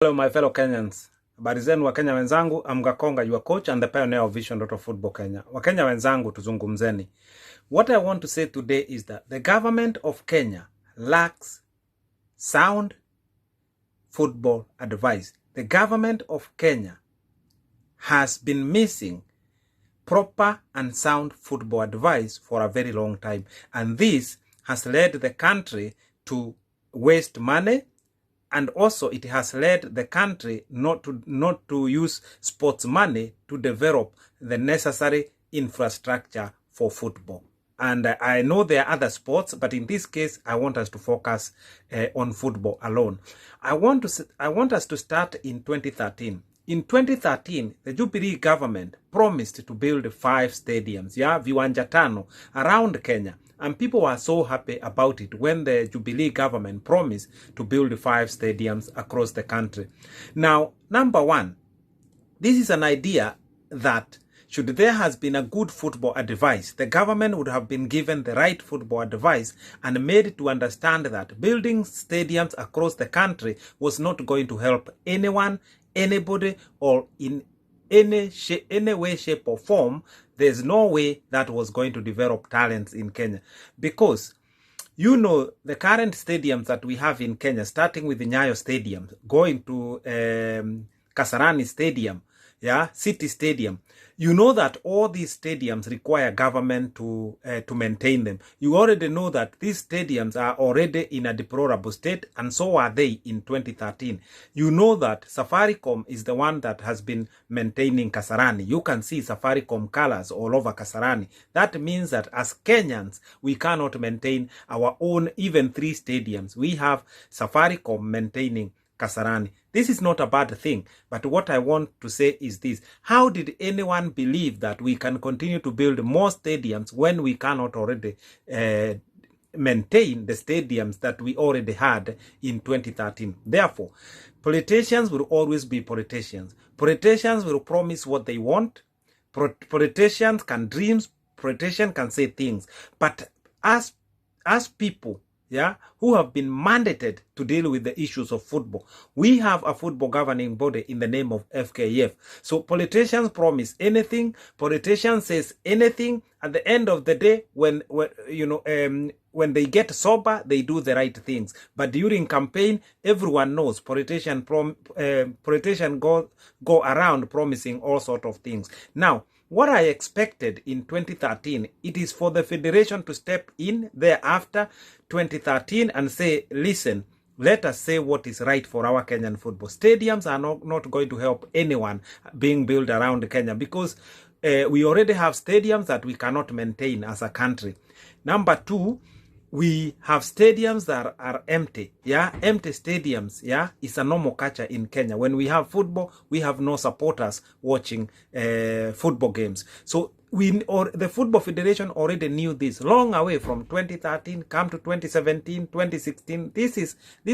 Hello my fellow Kenyans. Habari zenu wa Kenya wenzangu, I'm Gakonga, your coach and the pioneer of Vision Football Kenya. Wa Kenya wenzangu tuzungumzeni. What I want to say today is that the government of Kenya lacks sound football advice. The government of Kenya has been missing proper and sound football advice for a very long time. And this has led the country to waste money. And also it has led the country not to use sports money to develop the necessary infrastructure for football. And I know there are other sports, but in this case, I want us to focus on football alone. I want us to start in 2013. In 2013, the Jubilee government promised to build 5 stadiums, viwanja tano, around Kenya. And people were so happy about it when the Jubilee government promised to build 5 stadiums across the country. Now, number one, this is an idea that should there has been a good football advice, the government would have been given the right football advice and made to understand that building stadiums across the country was not going to help anyone, anybody, or in any way, shape, or form. There's no way that was going to develop talents in Kenya. Because, you know, the current stadiums that we have in Kenya, starting with the Nyayo Stadium, going to Kasarani Stadium, City Stadium, you know that all these stadiums require government to maintain them. You already know that these stadiums are already in a deplorable state, and so are they in 2013. You know that Safaricom is the one that has been maintaining Kasarani. You can see Safaricom colors all over Kasarani. That means that as Kenyans, we cannot maintain our own even 3 stadiums. We have Safaricom maintaining Kasarani. This is not a bad thing, but what I want to say is this. How did anyone believe that we can continue to build more stadiums when we cannot already maintain the stadiums that we already had in 2013? Therefore, politicians will always be politicians. Politicians will promise what they want. Politicians can dream. Politicians can say things. But as people, who have been mandated to deal with the issues of football, we have a football governing body in the name of FKF. So politicians promise anything, politicians says anything. At the end of the day, when they get sober, they do the right things. But during campaign, everyone knows politicians go around promising all sorts of things. Now, what I expected in 2013, it is for the federation to step in thereafter 2013 and say, listen, let us say what is right for our Kenyan football. Stadiums are not going to help anyone being built around Kenya, because we already have stadiums that we cannot maintain as a country. Number 2, we have stadiums that are empty. Empty stadiums, is a normal culture in Kenya. When we have football, we have no supporters watching football games. So the Football Federation already knew this long away from 2013, come to 2017, 2016. This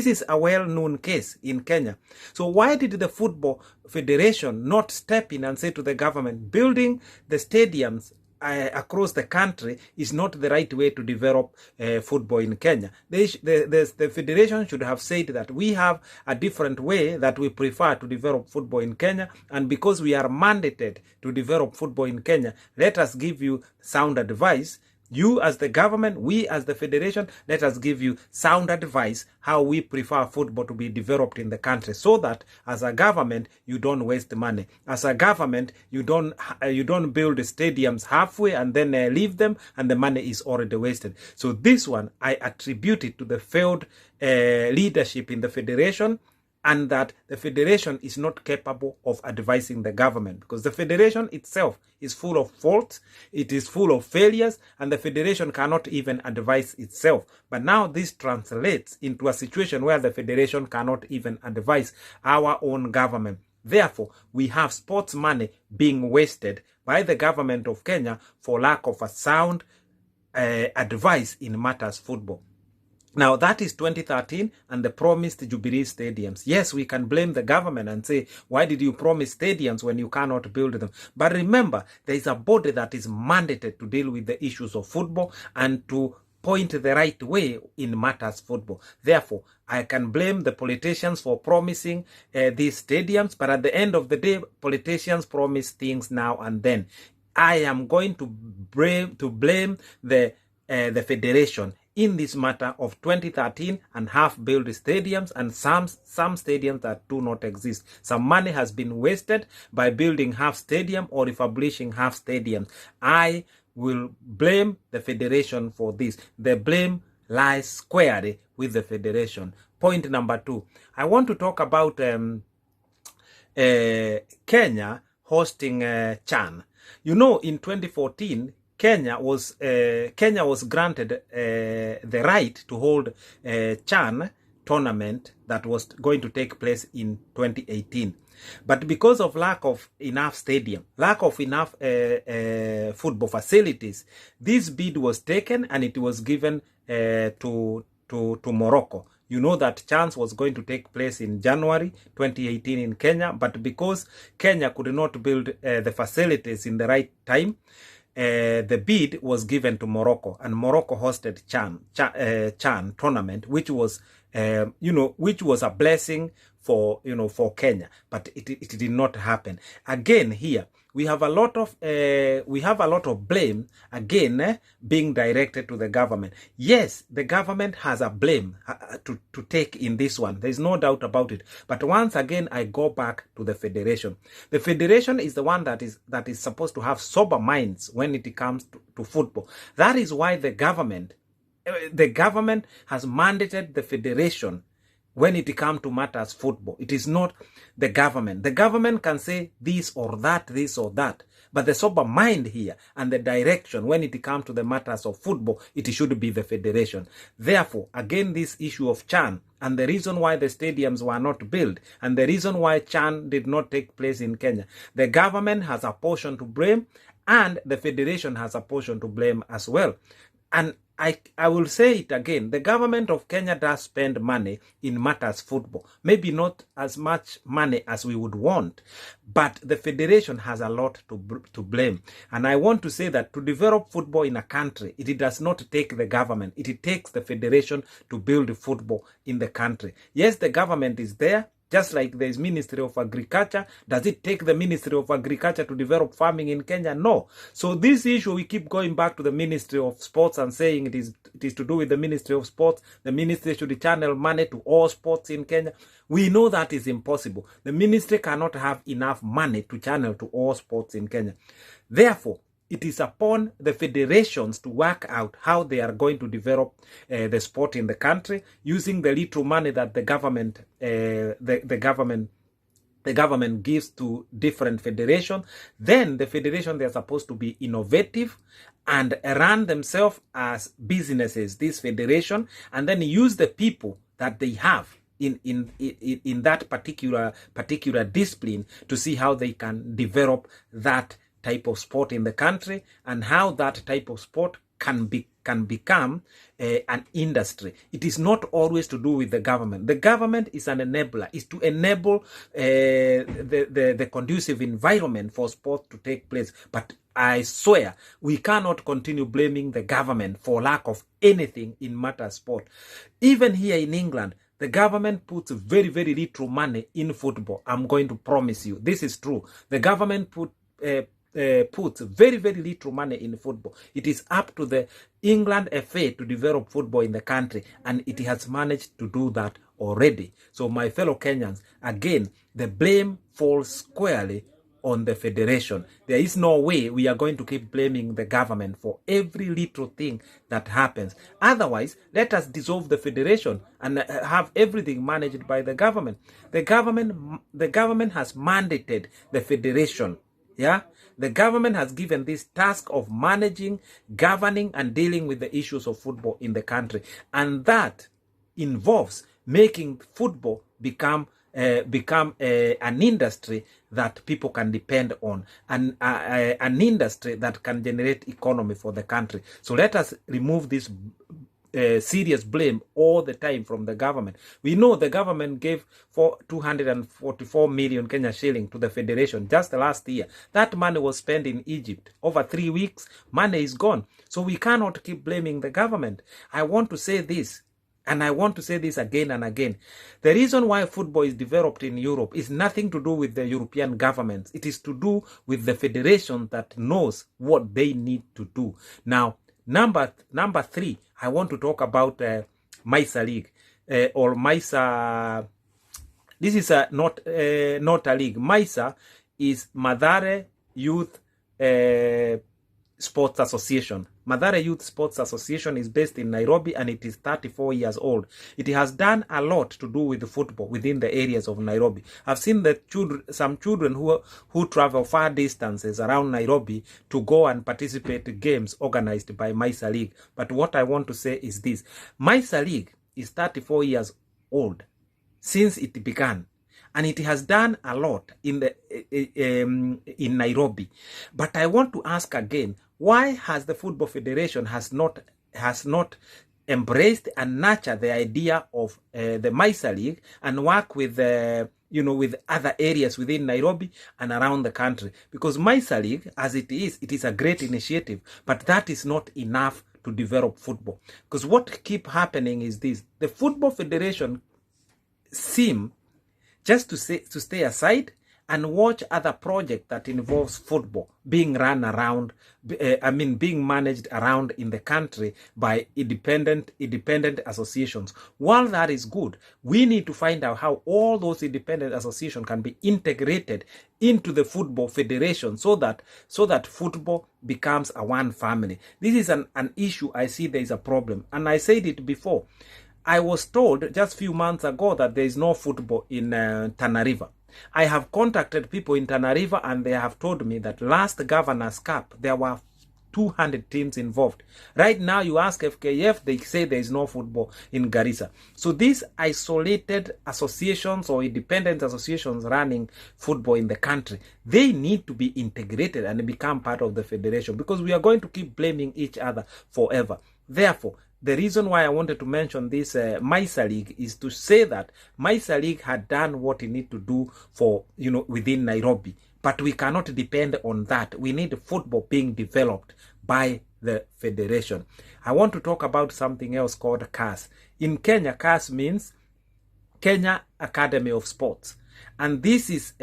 is a well-known case in Kenya. So why did the Football Federation not step in and say to the government, building the stadiums across the country is not the right way to develop football in Kenya? The federation should have said that we have a different way that we prefer to develop football in Kenya, and because we are mandated to develop football in Kenya, let us give you sound advice. You as the government, we as the federation, let us give you sound advice how we prefer football to be developed in the country, so that as a government, you don't waste money. As a government, you don't build stadiums halfway and then leave them and the money is already wasted. So this one, I attribute it to the failed leadership in the federation, and that the federation is not capable of advising the government, because the federation itself is full of faults, it is full of failures, and the federation cannot even advise itself. But now this translates into a situation where the federation cannot even advise our own government. Therefore, we have sports money being wasted by the government of Kenya for lack of a sound advice in matters football. Now, that is 2013 and the promised Jubilee stadiums. Yes, we can blame the government and say, why did you promise stadiums when you cannot build them? But remember, there is a body that is mandated to deal with the issues of football and to point the right way in matters football. Therefore, I can blame the politicians for promising these stadiums, but at the end of the day, politicians promise things now and then. I am going to blame the federation in this matter of 2013 and half-built stadiums and some stadiums that do not exist. Some money has been wasted by building half stadium or refurbishing half stadiums. I will blame the federation for this. The blame lies squarely with the federation. Point number 2. I want to talk about Kenya hosting CHAN. You know, in 2014, Kenya was granted the right to hold CHAN tournament that was going to take place in 2018. But because of lack of enough stadium, lack of enough football facilities, this bid was taken and it was given to Morocco. You know that chance was going to take place in January 2018 in Kenya, but because Kenya could not build the facilities in the right time, the bid was given to Morocco, and Morocco hosted CHAN tournament, which was which was a blessing for Kenya, but it did not happen. Again, here we have a lot of blame again being directed to the government. Yes, the government has a blame to take in this one. There is no doubt about it. But once again, I go back to the federation. The federation is the one that is supposed to have sober minds when it comes to football. That is why the government has mandated the federation when it comes to matters football. It is not the government. The government can say this or that, but the sober mind here and the direction when it comes to the matters of football, it should be the federation. Therefore, again, this issue of CHAN and the reason why the stadiums were not built and the reason why CHAN did not take place in Kenya, the government has a portion to blame and the federation has a portion to blame as well. And I will say it again, the government of Kenya does spend money in matters football. Maybe not as much money as we would want, but the federation has a lot to blame. And I want to say that to develop football in a country, it does not take the government. It takes the federation to build football in the country. Yes, the government is there. Just like there is Ministry of Agriculture. Does it take the Ministry of Agriculture to develop farming in Kenya? No. So this issue, we keep going back to the Ministry of Sports and saying it is to do with the Ministry of Sports. The ministry should channel money to all sports in Kenya. We know that is impossible. The ministry cannot have enough money to channel to all sports in Kenya. Therefore, it is upon the federations to work out how they are going to develop the sport in the country using the little money that the government gives to different federations. Then the federation, they're supposed to be innovative and run themselves as businesses, this federation, and then use the people that they have in that particular discipline to see how they can develop that type of sport in the country and how that type of sport can become an industry. It is not always to do with the government. The government is an enabler, is to enable the conducive environment for sport to take place. But I swear, we cannot continue blaming the government for lack of anything in matter sport. Even here in England, the government puts very, very little money in football. I'm going to promise you. This is true. The government puts very, very little money in football. It is up to the England FA to develop football in the country, and it has managed to do that already. So my fellow Kenyans, again, the blame falls squarely on the federation. There is no way we are going to keep blaming the government for every little thing that happens. Otherwise, let us dissolve the federation and have everything managed by the government. The government has mandated the federation. Yeah, the government has given this task of managing, governing, and dealing with the issues of football in the country, and that involves making football become an industry that people can depend on, and an industry that can generate economy for the country. So let us remove this serious blame all the time from the government. We know the government gave for 244 million Kenya shilling to the federation just last year. That money was spent in Egypt. Over 3 weeks, money is gone. So we cannot keep blaming the government. I want to say this, and I want to say this again and again. The reason why football is developed in Europe is nothing to do with the European governments. It is to do with the federation that knows what they need to do. Now, number 3, I want to talk about MISA League or MISA. This is not a league. MISA is Mathare Youth Sports Association. Mathare Youth Sports Association is based in Nairobi, and it is 34 years old. It has done a lot to do with football within the areas of Nairobi. I've seen some children who travel far distances around Nairobi to go and participate in games organized by MISA League. But what I want to say is this. MISA League is 34 years old since it began. And it has done a lot in Nairobi. But I want to ask again, why has the Football Federation has not embraced and nurtured the idea of the MISA League and work with with other areas within Nairobi and around the country? Because MISA League, as it is a great initiative, but that is not enough to develop football. Because what keep happening is this: the Football Federation seem just to stay aside and watch other projects that involves football being run around, being managed around in the country by independent associations. While that is good, we need to find out how all those independent associations can be integrated into the Football Federation so that football becomes a one family. This is an issue I see there is a problem, and I said it before. I was told just a few months ago that there is no football in Tana River. I have contacted people in Tana River, and they have told me that last Governor's Cup, there were 200 teams involved. Right now, you ask FKF, they say there is no football in Garissa. So these isolated associations or independent associations running football in the country, they need to be integrated and become part of the federation, because we are going to keep blaming each other forever. Therefore, the reason why I wanted to mention this MISA League is to say that MISA League had done what it needs to do for, within Nairobi. But we cannot depend on that. We need football being developed by the federation. I want to talk about something else called CAS. In Kenya, CAS means Kenya Academy of Sports. And this is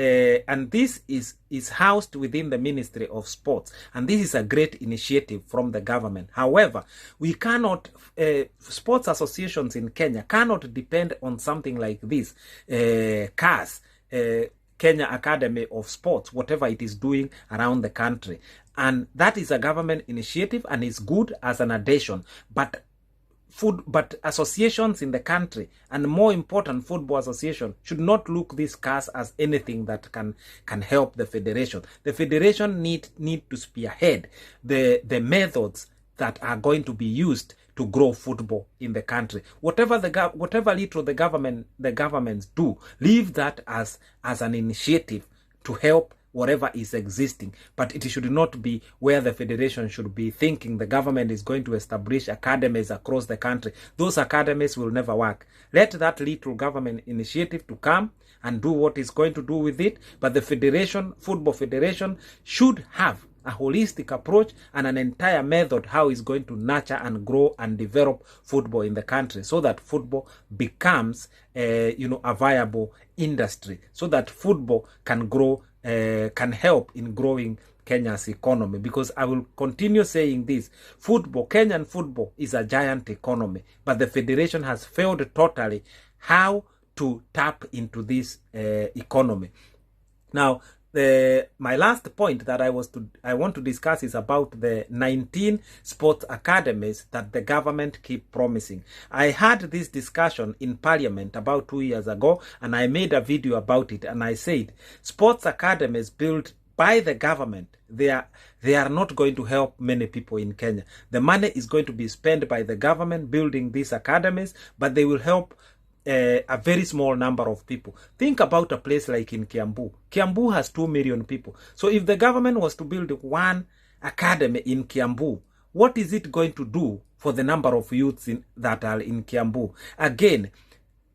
housed within the Ministry of Sports, and this is a great initiative from the government. However, we cannot sports associations in Kenya cannot depend on something like this CAS, Kenya Academy of Sports, whatever it is doing around the country. And that is a government initiative and is good as an addition, but associations in the country, and more important, football association, should not look this CAS as anything that can help the federation. The federation need to spearhead the methods that are going to be used to grow football in the country. Whatever little the governments do, leave that as an initiative to help whatever is existing, but it should not be where the federation should be thinking the government is going to establish academies across the country. Those academies will never work. Let that little government initiative to come and do what it's going to do with it, but the federation, Football Federation, should have a holistic approach and an entire method how it's going to nurture and grow and develop football in the country, so that football becomes a viable industry, so that football can grow, can help in growing Kenya's economy. Because I will continue saying this: Kenyan football is a giant economy, but the federation has failed totally how to tap into this economy. Now, my last point that I want to discuss is about the 19 sports academies that the government keep promising. I had this discussion in Parliament about 2 years ago, and I made a video about it, and I said sports academies built by the government, they are not going to help many people in Kenya. The money is going to be spent by the government building these academies, but they will help a very small number of people. Think about a place like in Kiambu. Kiambu has 2 million people. So if the government was to build one academy in Kiambu, what is it going to do for the number of youths that are in Kiambu? Again,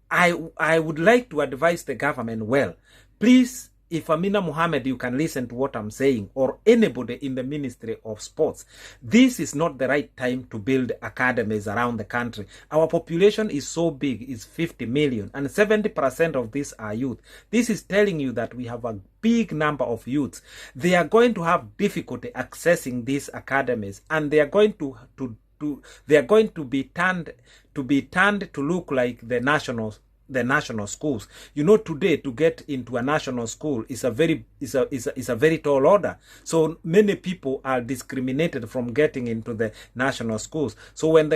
I would like to advise the government, well, please, if Amina Mohammed, you can listen to what I'm saying, or anybody in the Ministry of Sports, this is not the right time to build academies around the country. Our population is so big, it's 50 million, and 70% of these are youth. This is telling you that we have a big number of youths. They are going to have difficulty accessing these academies, and they are going to be turned to look like the national schools. You know, today to get into a national school is a very tall order. So many people are discriminated from getting into the national schools. So when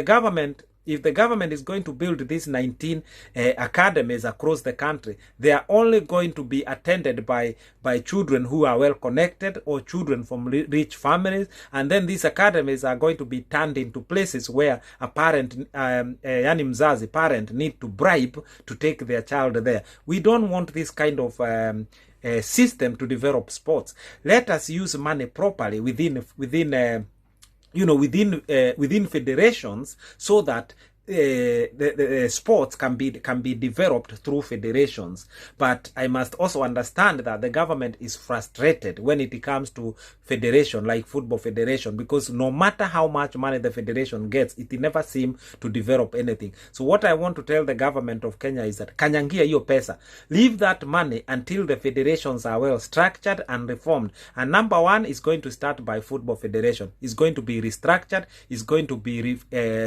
if the government is going to build these 19 academies across the country, they are only going to be attended by children who are well connected or children from rich families, and then these academies are going to be turned into places where a parent, yani mzazi, parent, need to bribe to take their child there. We don't want this kind of system to develop sports. Let us use money properly within federations, so that the sports can be developed through federations. But I must also understand that the government is frustrated when it comes to federation like football federation, because no matter how much money the federation gets, it never seems to develop anything. So what I want to tell the government of Kenya is that kanyangia hiyo pesa, leave that money until the federations are well structured and reformed. And number one is going to start by football federation. It's going to be restructured, it's going to be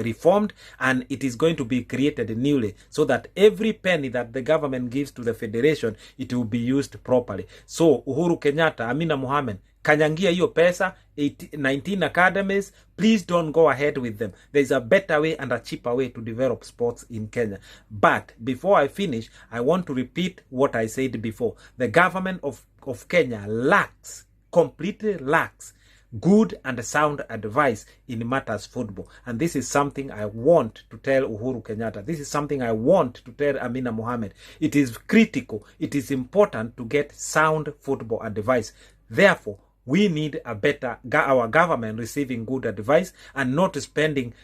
reformed, and it is going to be created newly, so that every penny that the government gives to the federation, it will be used properly. So Uhuru Kenyatta, Amina Mohammed, kanyangia hiyo pesa, 19 academies, please don't go ahead with them. There's a better way and a cheaper way to develop sports in Kenya. But before I finish, I want to repeat what I said before. The government of Kenya completely lacks good and sound advice in matters football. And this is something I want to tell Uhuru Kenyatta. This is something I want to tell Amina Mohammed. It is critical, it is important to get sound football advice. Therefore, we need our government receiving good advice and not spending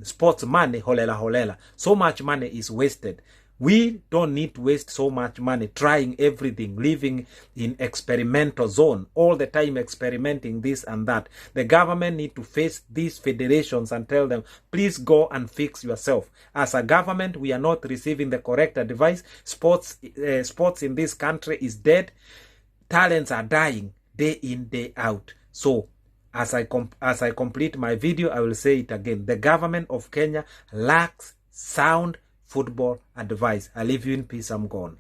sports money holela. So much money is wasted. We don't need to waste so much money trying everything, living in experimental zone, all the time experimenting this and that. The government need to face these federations and tell them, please go and fix yourself. As a government, we are not receiving the correct advice. Sports in this country is dead. Talents are dying day in, day out. So as I complete my video, I will say it again. The government of Kenya lacks sound football advice. I leave you in peace. I'm gone.